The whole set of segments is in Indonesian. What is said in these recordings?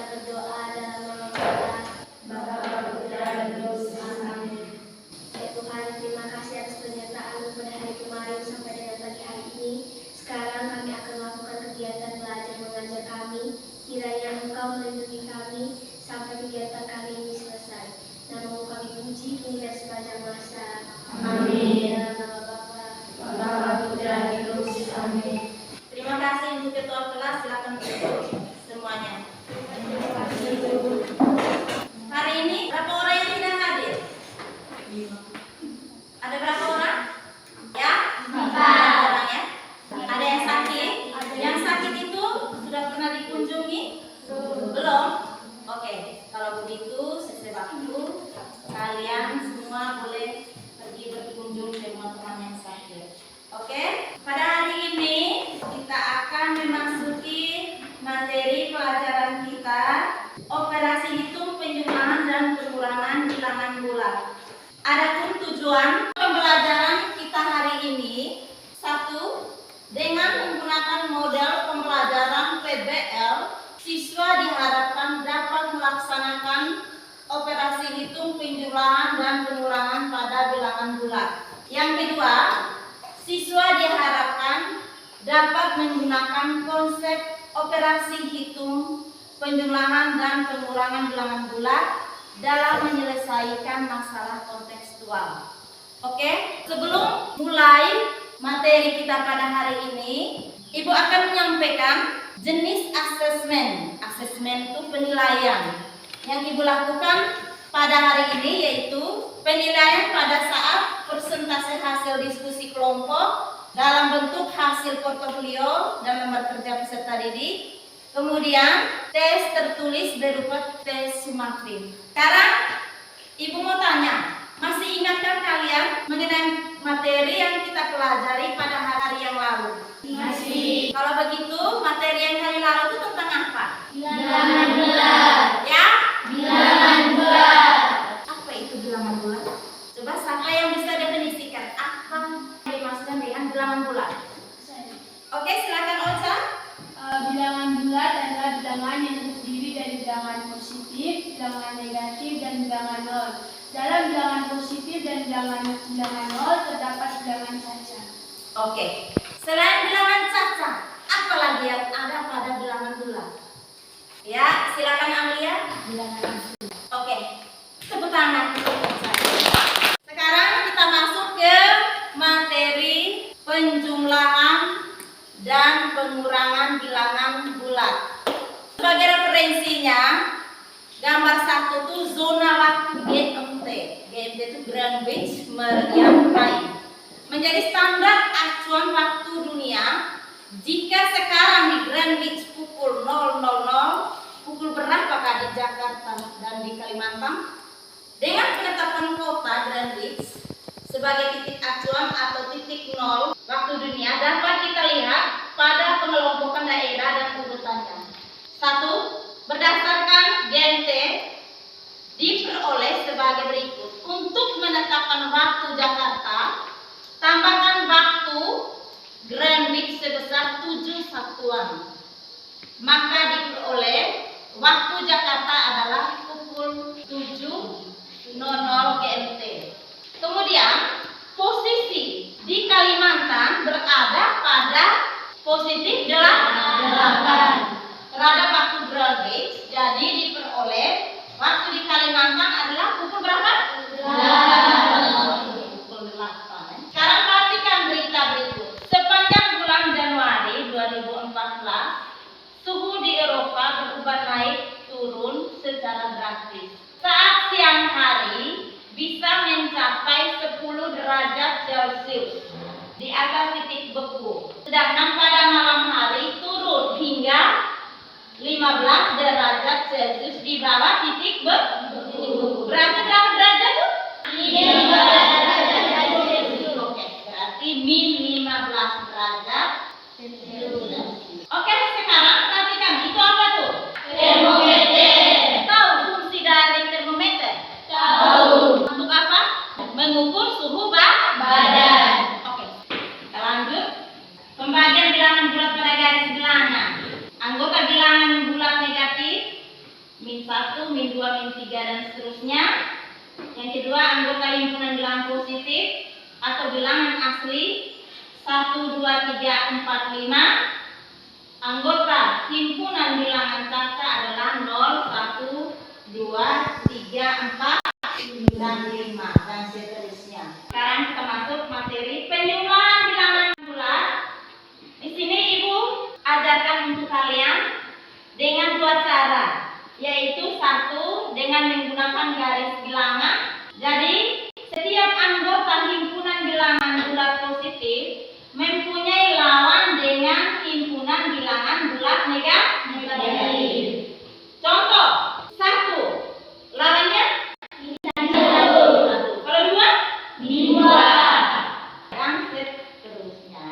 berdoa dalam nama Bapa, Bapa, Putra, dan Roh Kudus. Amin. Ya Tuhan, terima kasih atas penyertaan pada hari kemarin sampai dengan pagi hari ini. Sekarang kami akan melakukan kegiatan belajar mengajar kami. Kiranya Engkau melindungi kami sampai kegiatan kami ini selesai. Namamu kami puji kini dan sepanjang masa. Amin. Dalam nama Bapa, Bapa, Putra, dan Roh Kudus. Amin. Terima kasih untuk ketua kelas, silakan duduk semuanya. Hari ini berapa orang yang tidak hadir? Ada berapa orang? Ya? 4 orang ya. Ada yang sakit? Yang sakit itu sudah pernah dikunjungi? Belum? Oke, kalau begitu sesuai waktu kalian semua boleh pergi berkunjung ke teman-teman yang sakit. Oke? Pada hari ini kita akan memasuki materi pelajaran kita, operasi hitung penjumlahan dan pengurangan bilangan bulat. Adapun tujuan pembelajaran kita hari ini, 1. Dengan menggunakan model pembelajaran PBL, siswa diharapkan dapat melaksanakan operasi hitung penjumlahan dan pengurangan pada bilangan bulat. Yang kedua, siswa diharapkan dapat menggunakan konsep operasi hitung penjumlahan dan pengurangan bilangan bulat dalam menyelesaikan masalah kontekstual. Oke, sebelum mulai materi kita pada hari ini, Ibu akan menyampaikan jenis asesmen. Asesmen itu penilaian yang Ibu lakukan pada hari ini, yaitu penilaian pada saat persentase hasil diskusi kelompok dalam bentuk hasil portofolio dan nomor kerja peserta didik. Kemudian tes tertulis berupa tes sumatif. Sekarang Ibu mau tanya, masih ingatkah kalian mengenai materi yang kita pelajari pada hari yang lalu? Masih. Kalau begitu, materi yang hari lalu itu tentang apa? Bilangan bulat. Ya? Bilangan bulat. Apa itu bilangan bulat? Coba siapa yang bisa definisikan apa yang dimaksudkan dengan bilangan bulat? Oke, silakan Olsa. Bilangan bulat adalah bilangan yang terdiri dari bilangan positif, bilangan negatif, dan bilangan nol. Dalam bilangan positif dan bilangan nol terdapat bilangan cacat. Oke. Selain bilangan cacat, apa lagi yang ada pada bilangan bulat? Ya, silakan Amelia. Bilangan Oke. Tepuk tangan. Sekarang kita masuk ke materi penjumlahan dan pengurangan bilangan bulat. Sebagai referensinya, gambar 1 itu zona waktu GMT. GMT itu Greenwich Meridian Time. Menjadi standar acuan waktu dunia. Jika sekarang di Greenwich pukul 000, pukul berapakah di Jakarta dan di Kalimantan? Dengan penetapan kota Greenwich sebagai titik acuan atau titik nol waktu dunia dapat kita lihat pada pengelompokan daerah dan urutannya. 1. Berdasarkan GMT diperoleh sebagai berikut. Untuk menetapkan waktu Jakarta, tambahkan waktu Greenwich sebesar 7 satuan. Maka diperoleh waktu Jakarta adalah pukul 7.00 GMT. Kemudian posisi di Kalimantan berada pada positif 8 terhadap waktu Greenwich. Jadi diperoleh waktu di Kalimantan adalah pukul berapa? 8. Pukul 8. Sekarang perhatikan berita berikut. Sepanjang bulan Januari 2014, suhu di Eropa berubah naik turun secara drastis. Saat siang hari bisa mencapai 10 derajat Celcius di atas titik beku. Sedangkan pada malam hari turun hingga 15 derajat Celcius di bawah titik beku. Berarti berapa derajat tuh? 15 derajat Celcius. Oke, berarti min 15 derajat Celcius. Oke, sekarang perhatikan itu apa tuh? termometer. Tahu fungsi dari termometer? Tahu. Untuk apa? Mengukur suhu badan. Oke, kita lanjut. Pembagian bilangan bulat pada garis bilangan. Anggota bilangan bulat negatif min 1, min 2, min 3, dan seterusnya. Yang kedua, anggota himpunan bilangan positif atau bilangan asli 1, 2, 3, 4, 5. Anggota himpunan bilangan kaca adalah 0, 1, 2, 3, 4, dan 5, dan seterusnya. Sekarang kita masuk materi penjumlahan bilangan bulat. Di sini Ibu ajarkan untuk kalian dengan dua cara, yaitu satu dengan menggunakan garis bilangan. Jadi setiap anggota himpunan bilangan bulat positif mempunyai lawan dengan himpunan bilangan bulat negatif. Contoh, 1 lawannya 1. Kalau 2, 2. Dan seterusnya.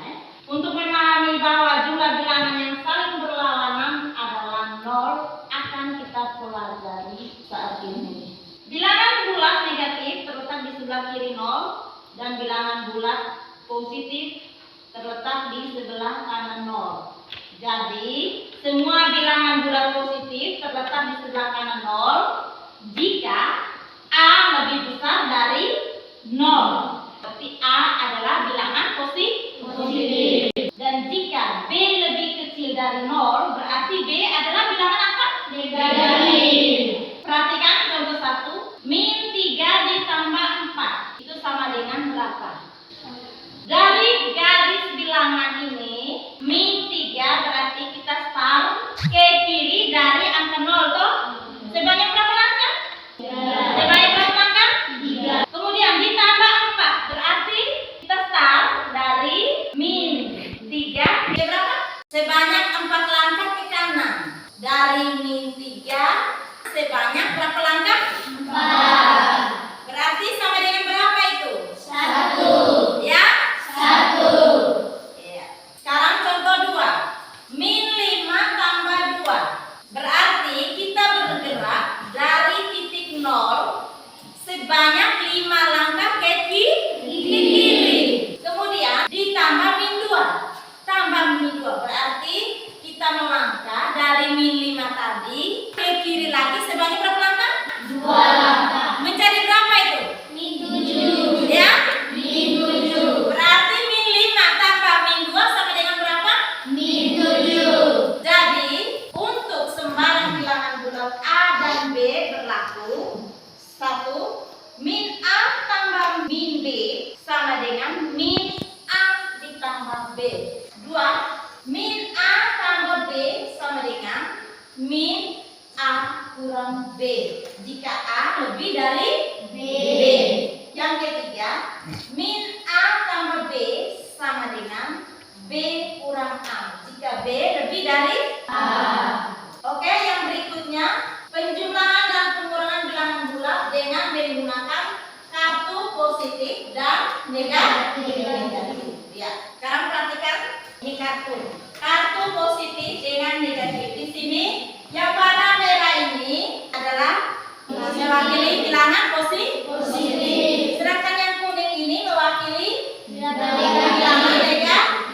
Untuk memahami bahwa jumlah bilangan yang saling berlawanan adalah 0 akan kita pelajari saat ini. Bilangan bulat negatif terletak di sebelah kiri 0 dan bilangan bulat positif terletak di sebelah kanan 0. Jadi, semua bilangan bulat positif terletak di sebelah kanan 0 jika A lebih besar dari 0. Berarti A adalah bilangan positif. Dan jika B lebih kecil dari 0, berarti B adalah bilangan apa? Negatif. Perhatikan contoh 1, min 3 ditambah 4. Itu sama dengan berapa? Dari garis bilangan ini, min 3 berarti kita start ke kiri dari angka 0 toh? Sebanyak berapa langkah? Sebanyak berapa langkah? 3. Kemudian ditambah 4, berarti kita start dari min 3 ke berapa? Sebanyak 4 langkah ke kanan. Dari min 3 sebanyak berapa langkah? 4. Berarti sama dengan berapa itu? 1. Ya? 1. Ya. Sekarang contoh 2. Min 5 tambah 2. Berarti kita bergerak dari titik 0 sebanyak 5 langkah ke kiri. Kemudian ditambah min 2. Tambah min 2 berarti kita melangkah dari min 5 tadi ke kiri lagi sebanyak berapa langkah? 2 langkah. Mencari berapa itu? Min 7. Ya? Min 7. Berarti min 5 tambah min 2 sama dengan berapa? Min 7. Jadi, untuk sembarang bilangan bulat A dan B berlaku 1, min A tambah min B sama dengan min A ditambah B. 2, min A tambah B sama dengan min A kurang B jika A lebih dari B. Yang ketiga, min A tambah B sama dengan B kurang A jika B lebih dari A. Oke, yang berikutnya penjumlahan dan pengurangan bilangan bulat dengan menggunakan kartu positif dan negatif. Ya, sekarang perhatikan ini kartu positif dengan negatif. Di sini yang warna merah ini adalah mewakili bilangan positif. Sedangkan yang kuning ini mewakili bilangan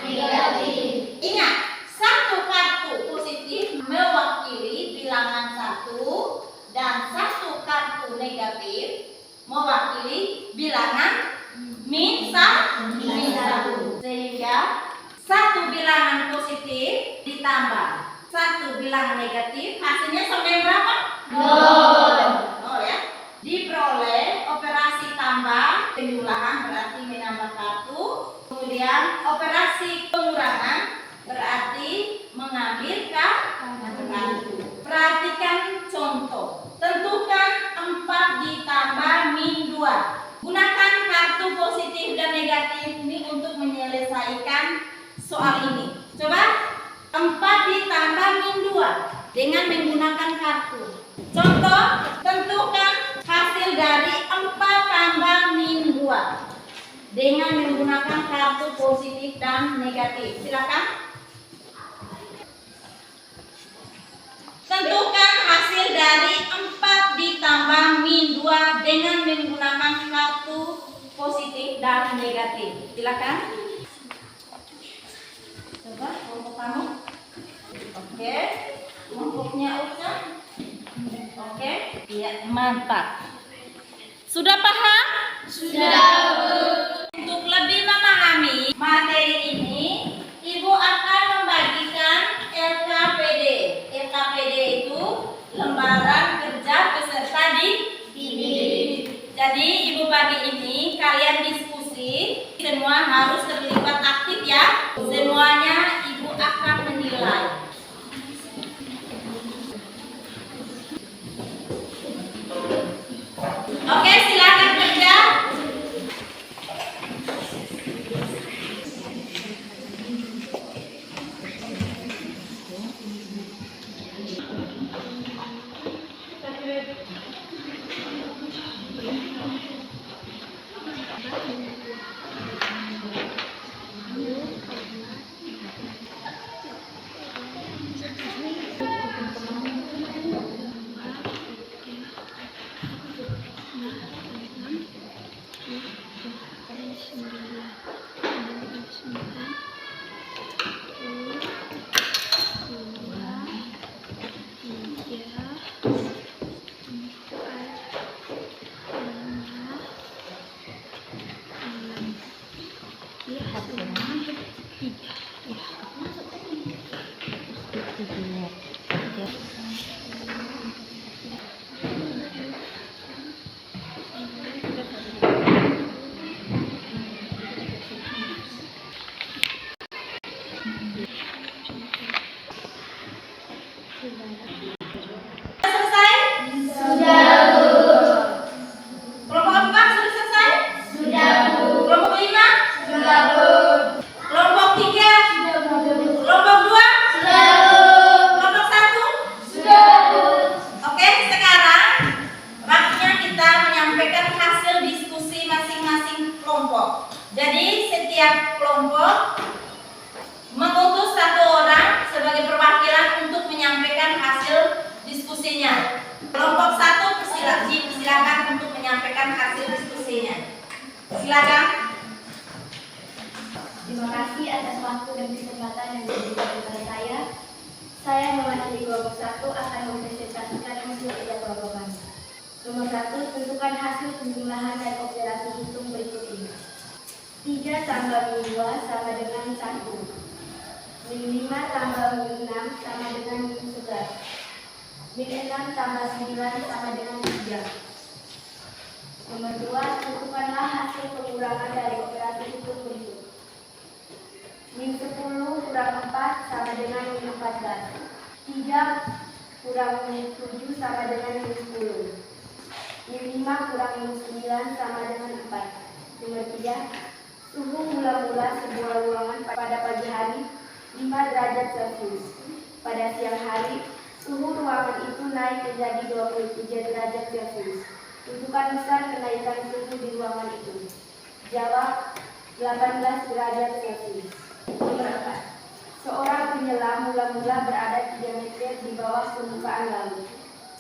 negatif. Ingat, satu kartu positif mewakili bilangan 1 dan satu kartu negatif mewakili bilangan min 1. Sehingga satu bilangan positif ditambah satu bilangan negatif hasilnya sama dengan berapa? 0 ya. Diperoleh operasi tambah penjumlahan berarti menambah kartu. Kemudian operasi pengurangan berarti mengambil kartu. Perhatikan contoh. Tentukan 4 ditambah min 2. Gunakan kartu positif dan negatif ini untuk menyelesaikan soal ini. Coba 4 ditambah min 2 dengan menggunakan kartu. Contoh, tentukan hasil dari 4 tambah min 2 dengan menggunakan kartu positif dan negatif. Silakan. Tentukan hasil dari 4 ditambah min 2 dengan menggunakan kartu positif dan negatif. Silakan. Coba kelompok kamu. Oke. Kelompoknya Uca. Iya, mantap. Sudah paham? Sudah, Bu. Untuk lebih memahami materi ini, Ibu akan membagikan LKPD. LKPD itu lembaran kerja peserta didik. Jadi Ibu bagi ini kalian diskusi, semua harus terlibat aktif ya. Semuanya Ibu akan menilai. Oke, silakan kerja. Selesai? Sudah, Bu. Kelompok 4 sudah selesai? Sudah, Bu. Kelompok 5? Sudah, Bu. Kelompok 3? Kelompok 2? Sudah, Bu. Kelompok 1? Sudah, Bu. Oke, sekarang waktunya kita menyampaikan hasil diskusi masing-masing kelompok. Jadi setiap kelompok mengutus satu orang sebagai perwakilan untuk menyampaikan hasil diskusinya. Kelompok 1 silakan untuk menyampaikan hasil diskusinya. Silakan. Terima kasih atas waktu dan kesempatan yang diberikan kepada saya. Saya mewakili kelompok 1 akan mempresentasikan hasil kerja kelompok kami. Nomor 1, tentukan hasil penjumlahan dan operasi hitung berikut ini. 3 tambah min 2 sama dengan 1. Min 5 tambah min 6 sama dengan min 11. Min 6 tambah 9 sama dengan 3. Nomor 2, tentukanlah hasil pengurangan dari operasi hitung berikut. Min 10 kurang 4 sama dengan min 14. 3 kurang min 7 sama dengan min 10. Min 5 kurang min 9 sama dengan 4. Nomor 3, suhu mula-mula sebuah ruangan pada pagi hari 5 derajat Celcius. Pada siang hari, suhu ruangan itu naik menjadi 23 derajat Celcius. Tentukan besar kenaikan suhu di ruangan itu. Jawab 18 derajat Celcius. Nomor 4. Seorang penyelam mula-mula berada 3 meter di bawah permukaan laut.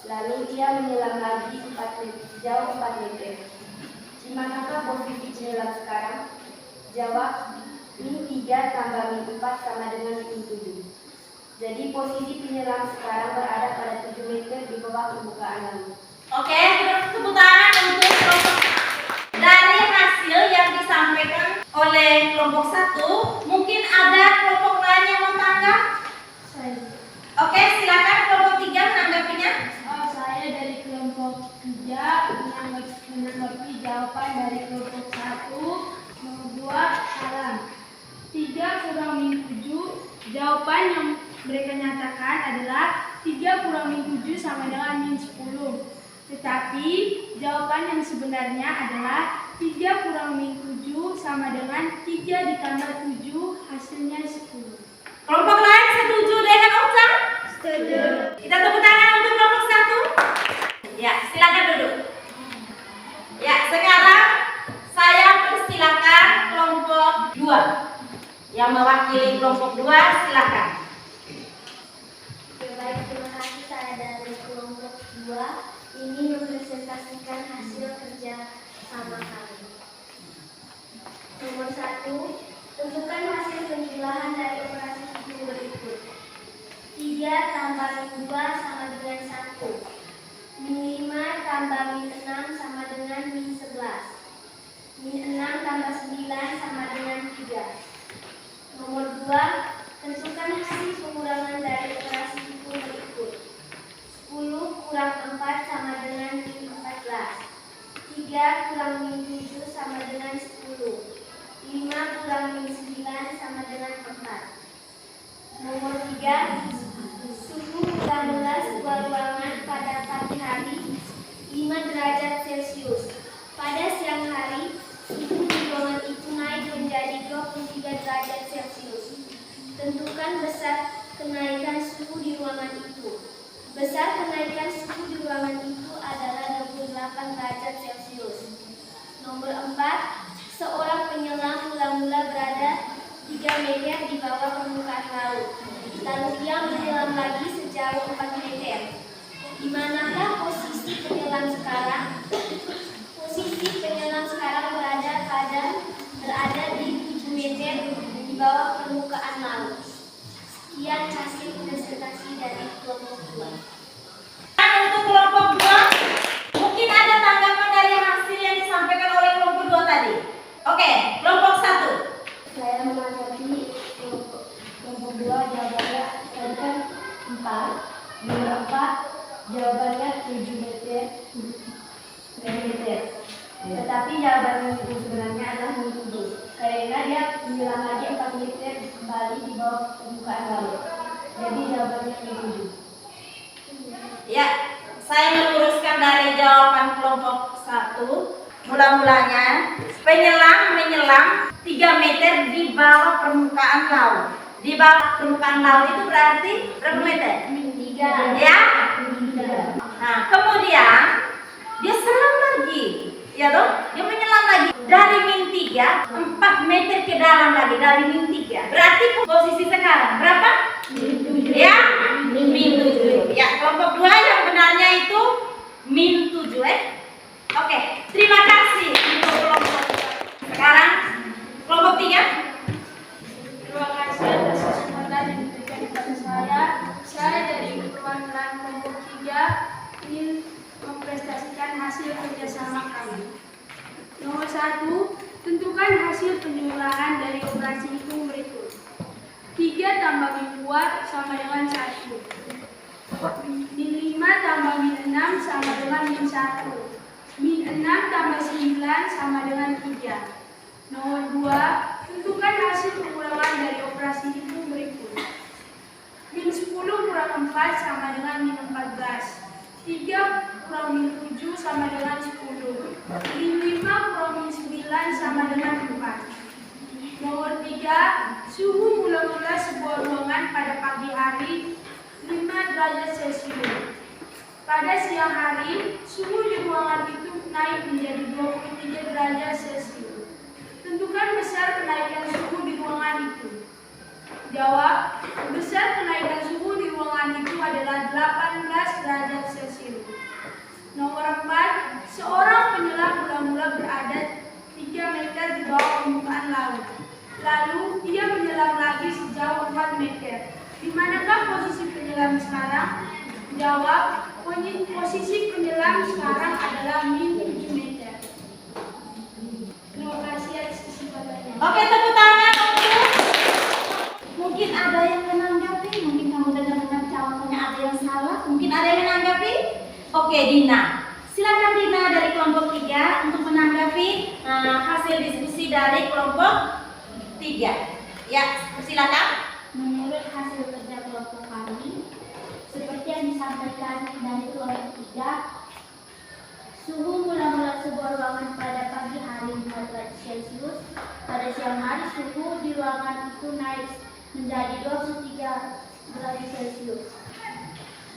Lalu ia menyelam lagi 4 meter, jauh 4 meter. Di manakah posisi penyelam sekarang? Jawab min 3 tambah min 4 sama dengan min 7. Jadi posisi penyelam sekarang berada pada 7 meter di bawah permukaan laut. Oke, tepuk tangan untuk kelompok. Dari hasil yang disampaikan oleh kelompok 1, mungkin ada kelompok lain yang mau tanggap? Oke, silakan kelompok 3 menanggapinya. Saya dari kelompok 3 menanggapi jawaban dari kelompok 1. Nomor 2, salah. 3 kurang min 7. Jawaban yang mereka nyatakan adalah 3 kurang min 7 sama dengan min 10. Tetapi jawaban yang sebenarnya adalah 3 kurang min 7 sama dengan 3 ditambah 7 hasilnya 10. Kelompok lain setuju dengan Ocang? Setuju. Kita tepuk tangan untuk kelompok 1. Ya, silakan duduk. Ya, sekarang saya persilakan kelompok 2. Yang mewakili kelompok 2, silakan. Baik, terima kasih. Saya dari kelompok 2 ini mempresentasikan hasil kerja sama kami. Nomor 1, tentukan hasil penjumlahan dari operasi hitung berikut. 3 tambah min 2 sama dengan 1. Min 5 tambah min 6 sama dengan min 11. Min 6 tambah 9 sama dengan 3. Nomor 2, tentukan hasil pengurangan dari operasi hitung berikut. 10 kurang 4 sama dengan min 14. 3 kurang min 7 sama dengan 10. 5 kurang min 9 sama dengan 4. Nomor 3, suhu mula-mula sebuah ruangan pada pagi hari 5 derajat Celcius. Pada siang hari, suhu di ruangan itu naik menjadi 23 derajat Celcius. Tentukan besar kenaikan suhu di ruangan itu. Besar kenaikan suhu di ruangan itu adalah 28 derajat Celcius. Nomor 4, seorang penyelam mula-mula berada 3 meter di bawah permukaan laut. Lalu ia menyelam lagi sejauh 4 meter. Di manakah posisi penyelam sekarang? Posisi penyelam sekarang berada di 7 meter di bawah permukaan laut. Sekian hasil presentasi dari kelompok 2. Untuk kelompok 2, mungkin ada tanggapan dari hasil yang disampaikan oleh kelompok 2 tadi. Oke, kelompok 1. Saya menanggapi kelompok 2 jawabannya tadi kan 4. Nomor 4 jawabannya 7 meter. Tetapi jawaban yang sebenarnya adalah min 7. Karena dia menyelam lagi 4 meter kembali di bawah permukaan laut. Jadi jawabannya min 7. Ya, saya meluruskan dari jawaban kelompok 1. Mula-mulanya penyelam menyelam 3 meter di bawah permukaan laut. Di bawah permukaan laut itu berarti berapa meter? Min 3. Ya. Min 3. Nah, kemudian dia selam lagi. Ya toh? Dia menyelam lagi dari min 3 4 meter ke dalam lagi dari min 3. Berarti posisi sekarang berapa? Min 7. Ya, min 7. Ya, kelompok 2 yang benarnya itu min 7 Oke, terima kasih untuk kelompok 2. Sekarang kelompok 3. Terima kasih atas kesempatan yang diberikan kepada saya. Saya dari perwakilan kelompok 3 ingin mempresentasikan hasil kerjasama kami. Nomor 1, tentukan hasil penjumlahan dari operasi hitung berikut. 3 tambah min 2 sama dengan 1. Min 5 tambah min 6 sama dengan min 1. Min 6 tambah 9 sama dengan 3. Nomor 2, tentukan hasil pengurangan dari operasi hitung berikut. Min 10 kurang 4 sama dengan min 14. 3 kurang min 7 sama dengan 10. Min 5 kurang min 9 sama dengan 4. Nomor 3, suhu mula-mula sebuah ruangan pada pagi hari 5 derajat Celcius. Pada siang hari, suhu di ruangan itu naik menjadi 23 derajat Celcius. Tentukan besar kenaikan suhu di ruangan itu. Jawab, besar kenaikan suhu di ruangan itu adalah 18 derajat Celcius. Nomor 4, seorang penyelam mula-mula berada 3 meter di bawah permukaan laut. Lalu, ia menyelam lagi sejauh 4 meter. Di manakah posisi penyelam sekarang? Jawab, posisi penyelam sekarang adalah min 7 meter. Terima kasih atas kesempatannya. Oke, tepuk tangan untuk. Mungkin ada yang menanggapi, mungkin kamu dengar jawabannya ada yang salah, mungkin ada yang menanggapi. Oke, Dina. Silakan Dina dari kelompok 3 untuk menanggapi hasil diskusi dari kelompok 3. Ya, silakan. Menurut hasil kerja kelompok kami, seperti yang disampaikan dari kelompok 3, suhu mula-mula sebuah ruangan pada pagi hari 4 derajat Celcius. Pada siang hari, suhu di ruangan itu naik menjadi 23 derajat Celcius.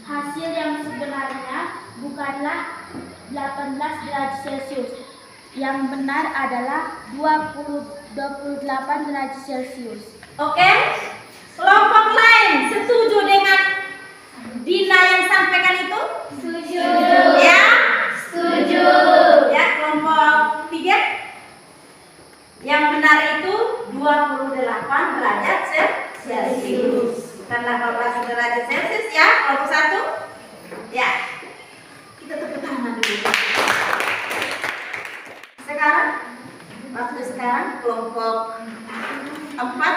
Hasil yang sebenarnya bukanlah 18 derajat Celcius. Yang benar adalah 28 derajat Celcius. Oke, kelompok lain setuju dengan Dina yang sampaikan itu? Setuju. Ya, Setuju. ya, kelompok 3 yang benar itu 28 derajat Celcius. Bukan 18 derajat Celcius ya, kelompok 1. Ya, kita tepuk tangan dulu.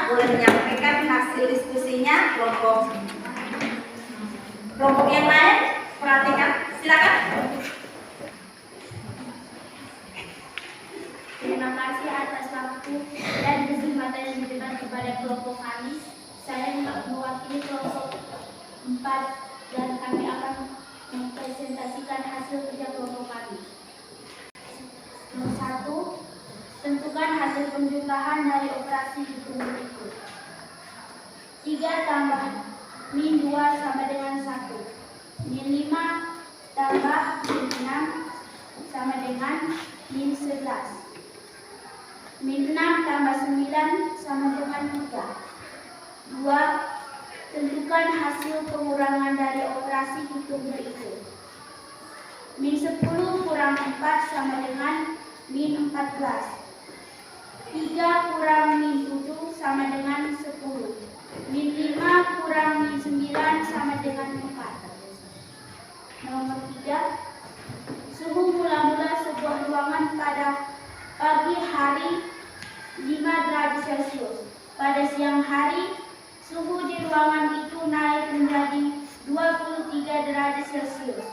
boleh menyampaikan hasil diskusinya kelompok yang lain. Perhatikan, silakan. Terima kasih atas waktu dan kesempatan yang diberikan kepada kelompok kami. Saya mewakili kelompok 4 dan kami akan mempresentasikan hasil kerja kelompok kami. Nomor 1, tentukan hasil penjumlahan dari operasi hitung berikut. 3 tambah min 2 sama dengan 1. Min 5 tambah min 6 sama dengan min 11. Min 6 tambah 9 sama dengan 3. 2. Tentukan hasil pengurangan dari operasi hitung berikut. Min 10 kurang 4 sama dengan min 14. 3 kurang min 7 sama dengan 10. Min 5 kurang min 9 sama dengan 4. Nomor 3. Suhu mula-mula sebuah ruangan pada pagi hari 5 derajat Celcius. Pada siang hari, suhu di ruangan itu naik menjadi 23 derajat Celcius.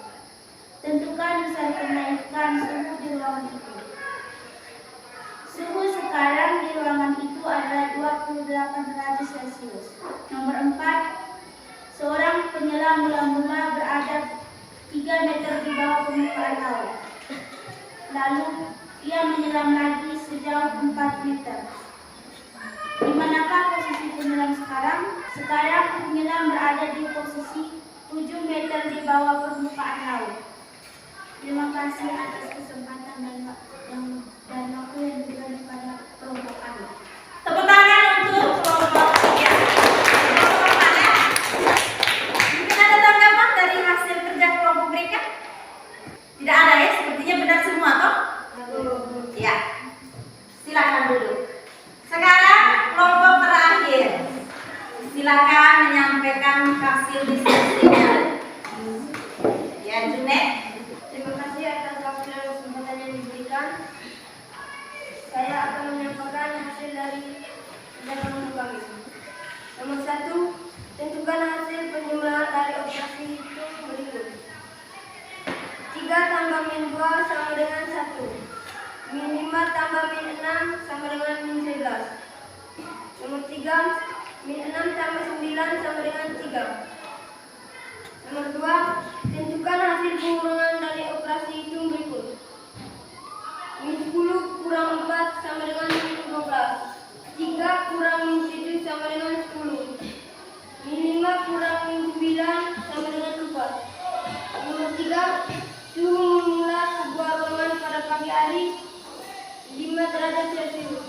Tentukan besar kenaikan suhu di ruangan itu. Suhu sekarang di ruangan itu adalah 28 derajat Celcius. Nomor 4. Seorang penyelam mula-mula berada 3 meter di bawah permukaan laut. Lalu ia menyelam lagi sejauh 4 meter. Di manakah posisi penyelam sekarang? Sekarang penyelam berada di posisi 7 meter di bawah permukaan laut. Terima kasih atas kesempatan dan waktu yang diberikan kepada kelompok kami. Tepuk tangan untuk kelompok ya. Mungkin ada tanggapan dari hasil kerja kelompok mereka? Tidak ada ya, sepertinya benar semua toh? Ya. Silakan duduk. Sekarang kelompok terakhir. Silakan menyampaikan hasil diskusinya. Ya, Junet. Terima kasih atas waktu dan kesempatan yang diberikan. Saya akan menyampaikan hasil dari kerja kelompok kami. Nomor 1, tentukan hasil penjumlahan dari operasi hitung berikut. 3 tambah min 2 sama dengan 1. Min 5 tambah min 6 sama dengan min 11. Nomor 3, min 6 tambah 9 sama dengan 3. Nomor 2, tentukan hasil pengurangan dari operasi hitung berikut. Min 10 kurang 4 sama dengan min 12. 3 kurang min 7 sama dengan 10. Min 5 kurang min 9 sama dengan 4. Nomor 3, suhu mula sebuah ruangan pada pagi hari 5 derajat Celcius.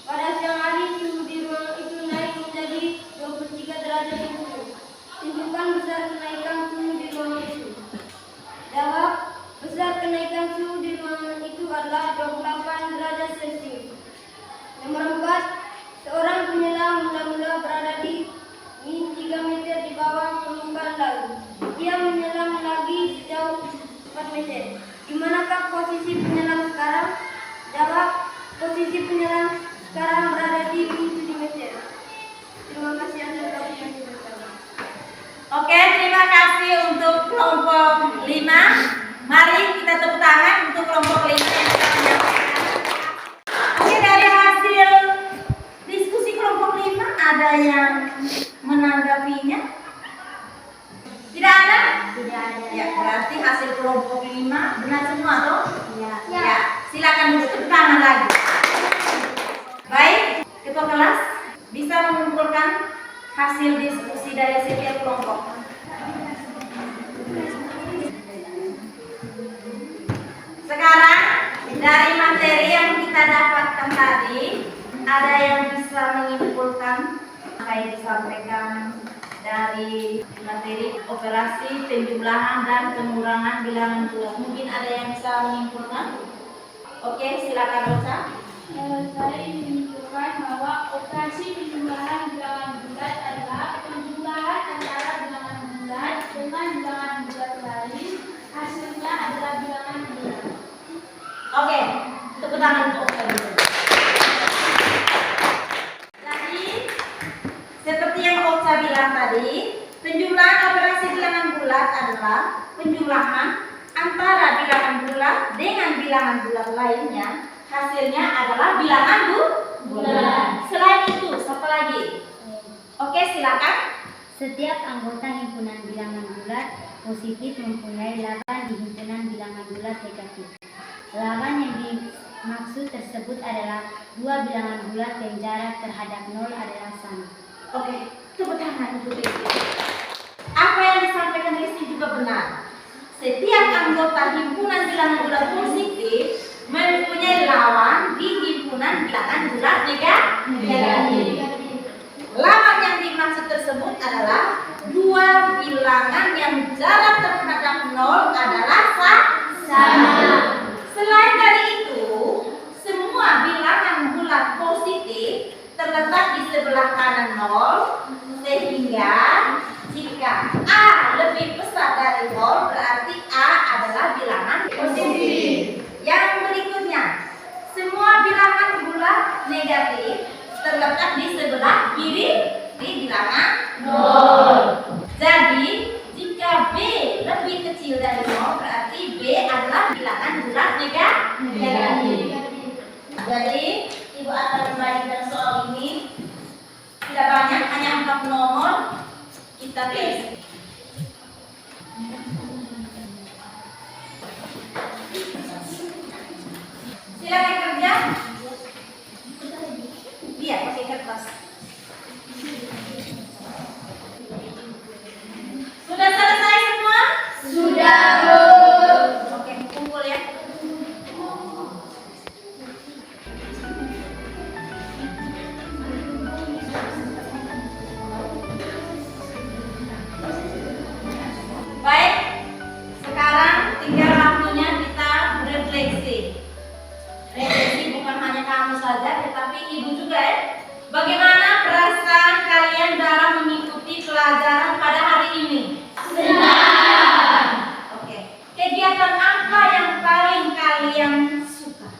Pada siang hari suhu di ruangan itu naik menjadi 23 derajat Celcius. Tentukan besar kenaikan suhu di ruangan itu. Jawab, besar kenaikan suhu di ruangan itu adalah 28 derajat Celcius. Nomor 4, seorang penyelam mula-mula berada di min 3 meter di bawah permukaan laut. Ia menyelam lagi sejauh 4 meter. Di manakah posisi penyelam sekarang? Jawab, posisi penyelam sekarang berada di min 7 meter. Terima kasih atas waktu yang diberikan. Oke, terima kasih untuk kelompok 5. Mari kita tepuk tangan untuk kelompok 5 yang sudah menyampaikan. Oke, dari hasil diskusi kelompok 5 ada yang menanggapinya? Tidak ada? Tidak ada. Ya, berarti hasil kelompok 5 benar semua toh? Ya. Ya, silakan duduk, tepuk tangan lagi. Baik, ketua kelas bisa mengumpulkan hasil diskusi dari setiap kelompok. Sekarang dari materi yang kita dapatkan tadi, ada yang bisa menyimpulkan apa yang disampaikan dari materi operasi penjumlahan dan pengurangan bilangan bulat. Mungkin ada yang bisa menyimpulkan? Oke, silakan Rosa. Saya ingin menunjukkan bahwa operasi penjumlahan bilangan bulat adalah penjumlahan antara bilangan bulat dengan bilangan bulat lain. Hasilnya adalah bilangan bulat. Oke, tepuk tangan untuk Oka dulu. Jadi adalah penjumlahan antara bilangan bulat dengan bilangan bulat lainnya. Hasilnya adalah bilangan bulat. Selain itu, siapa lagi? Oke, silakan. Setiap anggota himpunan bilangan bulat positif mempunyai lawan di himpunan bilangan bulat negatif. Lawan yang dimaksud tersebut adalah dua bilangan bulat yang jarak terhadap 0 adalah sama. Oke, tepuk tangan untuk Rizky. Apa yang disampaikan Rizky juga benar. Setiap anggota himpunan bilangan bulat positif mempunyai lawan di himpunan bilangan bulat negatif. Lawan yang dimaksud tersebut adalah dua bilangan yang jarak terhadap 0 adalah sama. Selain dari itu, semua bilangan bulat positif terletak di sebelah kanan 0, sehingga jika A lebih besar dari 0 berarti A adalah bilangan positif. Yang berikutnya, semua bilangan bulat negatif terletak di sebelah kiri di bilangan 0. Jadi, jika B lebih kecil dari 0 berarti B adalah bilangan bulat negatif. Jadi, Ibu akan membagikan soal ini. Tidak banyak, hanya 4 nomor. Kita tes. Silakan kerja. Iya, pakai kertas. Sudah selesai semua? Sudah. Oke, kumpul ya. Baik, sekarang tinggal waktunya kita refleksi. Refleksi bukan hanya kamu saja, tetapi ibu juga ya. Bagaimana perasaan kalian dalam mengikuti pelajaran pada hari ini? Senang. Oke. Kegiatan apa yang paling kalian suka?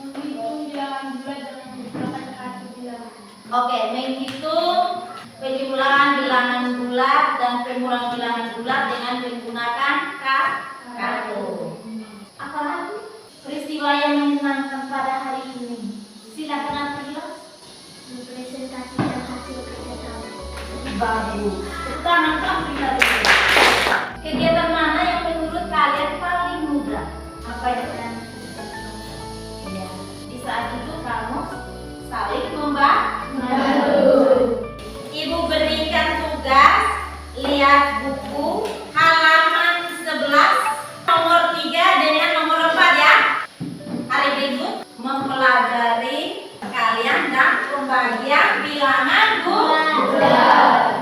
Menghitung bilangan bulat dengan menggunakan kartu bilangan. Oke, menghitung penjumlahan bilangan bulat dan pengurangan bilangan bulat dengan menggunakan kartu. Apalagi peristiwa yang menyenangkan pada hari ini? Silakan April. Mempresentasikan hasil kerja kamu. Bagus. Tangan April tadi. Kegiatan mana yang menurut kalian paling mudah? Apa yang kalian lakukan? Ya, di saat itu kamu saling membantu. Ibu berikan tugas, lihat buku halaman 11 nomor 3 dengan nomor 4 ya. Hari berikut mempelajari kalian dan pembagian bilangan bulat.